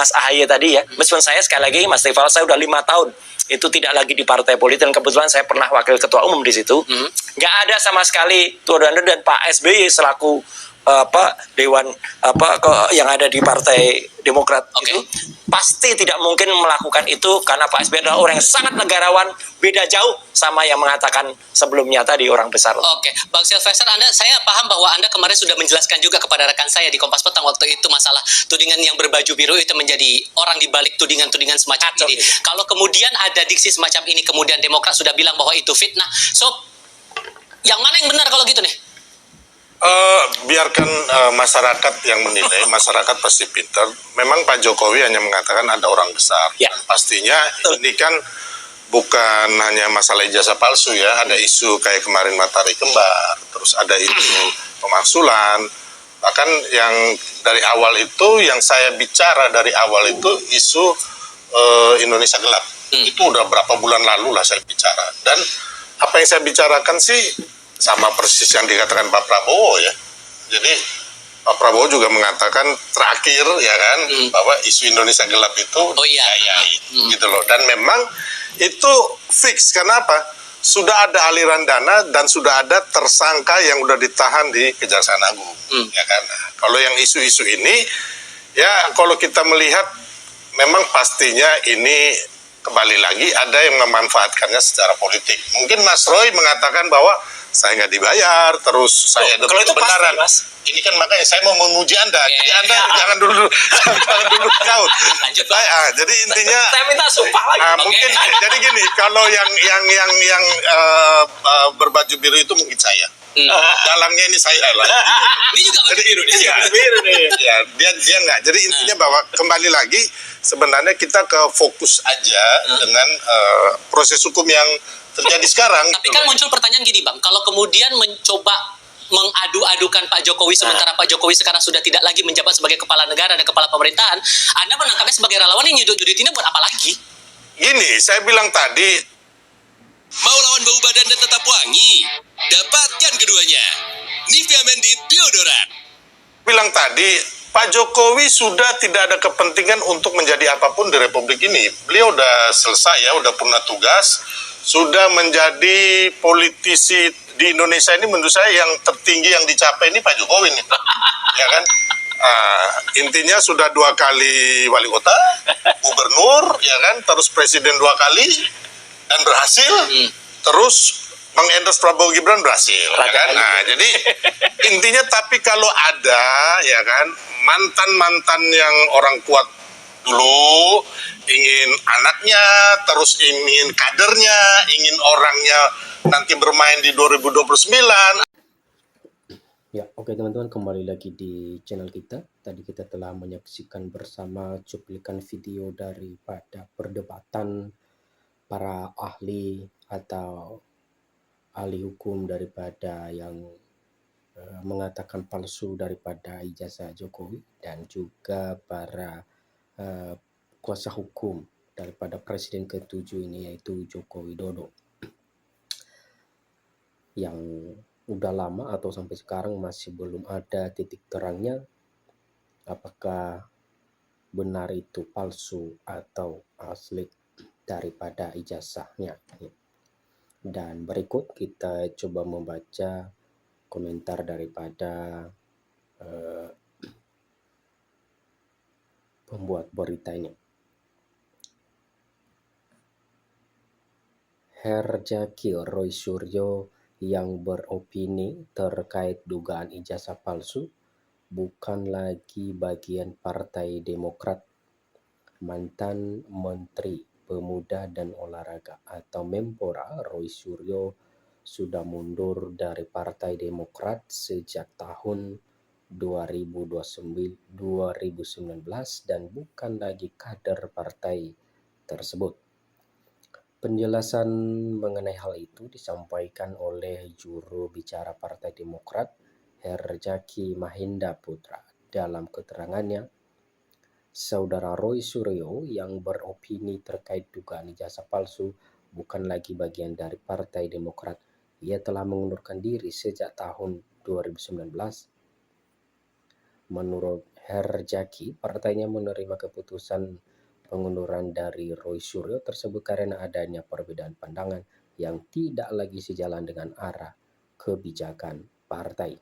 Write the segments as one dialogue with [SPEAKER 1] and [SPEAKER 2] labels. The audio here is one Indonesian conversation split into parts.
[SPEAKER 1] Mas AHY tadi ya, meskipun saya sekali lagi Mas Rival, saya udah 5 tahun itu tidak lagi di partai politik, dan kebetulan saya pernah wakil ketua umum di situ. Nggak ada sama sekali dan Pak SBY selaku dewan yang ada di Partai Demokrat itu pasti tidak mungkin melakukan itu, karena Pak SBY adalah orang yang sangat negarawan, beda jauh sama yang mengatakan sebelumnya tadi orang besar.
[SPEAKER 2] Bang Sylvester, saya paham bahwa Anda kemarin sudah menjelaskan juga kepada rekan saya di Kompas Petang waktu itu masalah tudingan yang berbaju biru itu menjadi orang di balik tudingan-tudingan semacam ini. Kalau kemudian ada diksi semacam ini, kemudian Demokrat sudah bilang bahwa itu fitnah, so yang mana yang benar kalau gitu nih?
[SPEAKER 3] Biarkan masyarakat yang menilai. Masyarakat pasti pintar. Memang Pak Jokowi hanya mengatakan ada orang besar. Pastinya ini kan bukan hanya masalah ijazah palsu ya. Ada isu kayak kemarin matahari kembar, terus ada isu pemaksulan. Bahkan yang dari awal itu, yang saya bicara dari awal itu isu Indonesia gelap. Itu udah berapa bulan lalu lah saya bicara. Dan apa yang saya bicarakan sih sama persis yang dikatakan Pak Prabowo ya. Jadi Pak Prabowo juga mengatakan terakhir ya kan, bahwa isu Indonesia gelap itu gitu loh. Dan memang itu fix. Kenapa? Sudah ada aliran dana dan sudah ada tersangka yang udah ditahan di Kejaksaan Agung. Ya kan. Kalau yang isu-isu ini ya, kalau kita melihat memang pastinya ini kembali lagi ada yang memanfaatkannya secara politik. Mungkin Mas Roy mengatakan bahwa saya nggak dibayar, terus saya
[SPEAKER 1] kalau itu
[SPEAKER 3] kebenaran.
[SPEAKER 1] Mas.
[SPEAKER 3] Ini kan makanya saya mau memuji Anda. Jadi Anda jangan dulu jauh.
[SPEAKER 2] Lanjut,
[SPEAKER 3] jadi intinya
[SPEAKER 1] saya minta sumpah lagi.
[SPEAKER 3] Mungkin jadi gini, kalau yang berbaju biru itu mungkin saya. Dalangnya ini saya lah.
[SPEAKER 2] Ini juga baju biru nih.
[SPEAKER 3] Ya, dia nggak. Jadi intinya bahwa kembali lagi sebenarnya kita ke fokus aja dengan proses hukum yang terjadi sekarang.
[SPEAKER 2] Tapi kan muncul pertanyaan gini Bang, kalau kemudian mencoba mengadu-adukan Pak Jokowi sementara Pak Jokowi sekarang sudah tidak lagi menjabat sebagai kepala negara dan kepala pemerintahan, Anda menangkapnya sebagai relawan yang nyudut-nyudutinnya buat apa lagi?
[SPEAKER 3] Gini, saya bilang tadi,
[SPEAKER 4] mau lawan bau badan dan tetap wangi? Dapatkan keduanya. Nivea Men di Deodoran.
[SPEAKER 3] Bilang tadi, Pak Jokowi sudah tidak ada kepentingan untuk menjadi apapun di Republik ini. Beliau udah selesai ya, udah purna tugas, sudah menjadi politisi di Indonesia ini. Menurut saya yang tertinggi yang dicapai ini Pak Jokowi nih, ya kan? Intinya sudah 2 kali wali kota, gubernur, ya kan? Terus presiden 2 kali dan berhasil. Terus mengendorse Prabowo Gibran berhasil, ya kan? Jadi intinya, tapi kalau ada, ya kan, mantan yang orang kuat dulu ingin anaknya, terus ingin kadernya, ingin orangnya nanti bermain di 2029.
[SPEAKER 5] Ya, oke teman-teman, kembali lagi di channel kita. Tadi kita telah menyaksikan bersama cuplikan video daripada perdebatan para ahli atau ahli hukum daripada yang mengatakan palsu daripada ijazah Jokowi, dan juga para kuasa hukum daripada Presiden ke-7 ini, yaitu Joko Widodo, yang udah lama atau sampai sekarang masih belum ada titik terangnya apakah benar itu palsu atau asli daripada ijazahnya. Dan berikut kita coba membaca komentar daripada pembuat berita ini. Herzaki Roy Suryo yang beropini terkait dugaan ijazah palsu bukan lagi bagian Partai Demokrat. Mantan Menteri Pemuda dan Olahraga atau Menpora Roy Suryo sudah mundur dari Partai Demokrat sejak tahun 2019 dan bukan lagi kader partai tersebut. Penjelasan mengenai hal itu disampaikan oleh juru bicara Partai Demokrat, Herzaki Mahendra Putra. Dalam keterangannya, Saudara Roy Suryo yang beropini terkait dugaan ijazah palsu bukan lagi bagian dari Partai Demokrat. Ia telah mengundurkan diri sejak tahun 2019. Menurut Herjaki, partainya menerima keputusan pengunduran dari Roy Suryo tersebut karena adanya perbedaan pandangan yang tidak lagi sejalan dengan arah kebijakan partai.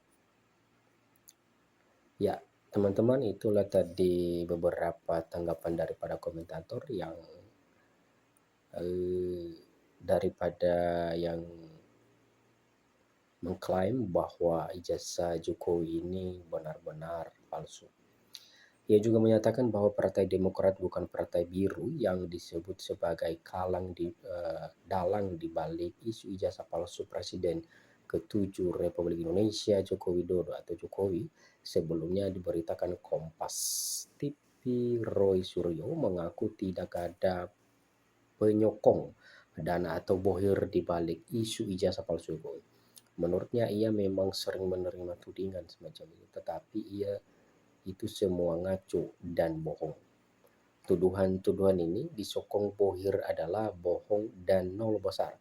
[SPEAKER 5] Ya, teman-teman, itulah tadi beberapa tanggapan daripada komentator yang daripada yang mengklaim bahwa ijazah Jokowi ini benar-benar palsu. Ia juga menyatakan bahwa Partai Demokrat bukan partai biru yang disebut sebagai dalang di balik isu ijazah palsu Presiden ke-7 Republik Indonesia Joko Widodo atau Jokowi. Sebelumnya diberitakan Kompas TV, Roy Suryo mengaku tidak ada penyokong dana atau bohir di balik isu ijazah palsu Jokowi. Menurutnya ia memang sering menerima tudingan semacam itu, tetapi itu semua ngaco dan bohong. Tuduhan-tuduhan ini disokong bohir adalah bohong dan nol besar.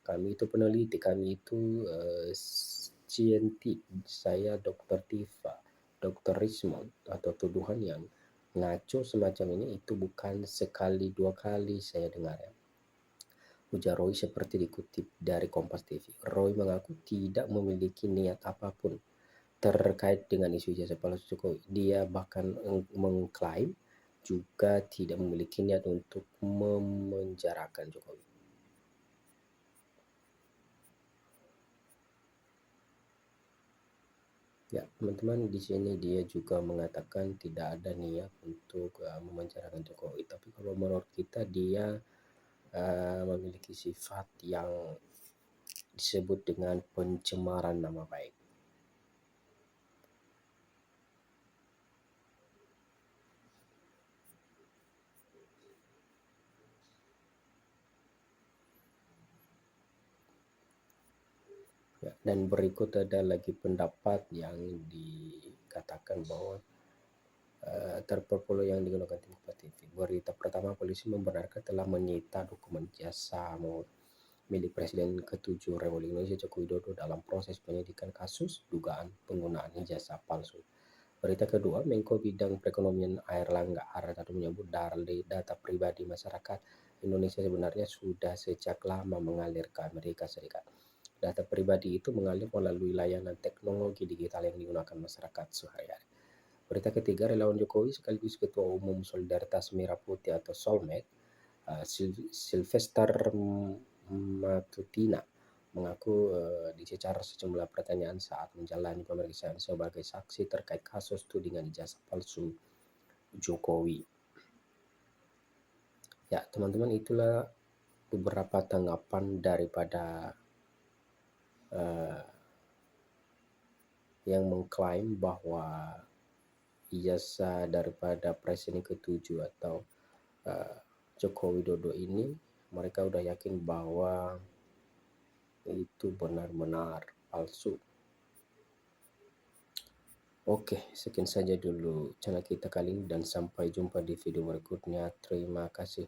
[SPEAKER 5] Kami itu peneliti, kami itu CNT, saya Dr. Tifa, Dr. Rismond, atau tuduhan yang ngaco semacam ini itu bukan sekali dua kali saya dengar ya. Ujar Roy seperti dikutip dari Kompas TV. Roy mengaku tidak memiliki niat apapun terkait dengan isu ijazah palsu Jokowi. Dia bahkan mengklaim juga tidak memiliki niat untuk memenjarakan Jokowi. Ya, teman-teman, di sini dia juga mengatakan tidak ada niat untuk memenjarakan Jokowi. Tapi kalau menurut kita dia memiliki sifat yang disebut dengan pencemaran nama baik. Ya, dan berikut ada lagi pendapat yang dikatakan bahwa terpopuler yang digunakan tim Kompas TV. Berita pertama, polisi membenarkan telah menyita dokumen jasa milik Presiden ke-7 Republik Indonesia Joko Widodo dalam proses penyidikan kasus dugaan penggunaan ijazah palsu. Berita kedua, Menko Bidang Perekonomian Airlangga Hartarto menyebut data pribadi masyarakat Indonesia sebenarnya sudah sejak lama mengalir ke Amerika Serikat. Data pribadi itu mengalir melalui layanan teknologi digital yang digunakan masyarakat sehari-hari. Berita ketiga, relawan Jokowi sekaligus Ketua Umum Solidaritas Merah Putih atau Solmed, Sylvester Matutina, mengaku dicecar sejumlah pertanyaan saat menjalani pemeriksaan sebagai saksi terkait kasus tudingan ijazah palsu Jokowi. Ya, teman-teman, itulah beberapa tanggapan daripada yang mengklaim bahwa ijazah daripada Presiden ke-7 atau Joko Widodo ini, mereka udah yakin bahwa itu benar-benar palsu. Oke, sekian saja dulu channel kita kali ini dan sampai jumpa di video berikutnya. Terima kasih.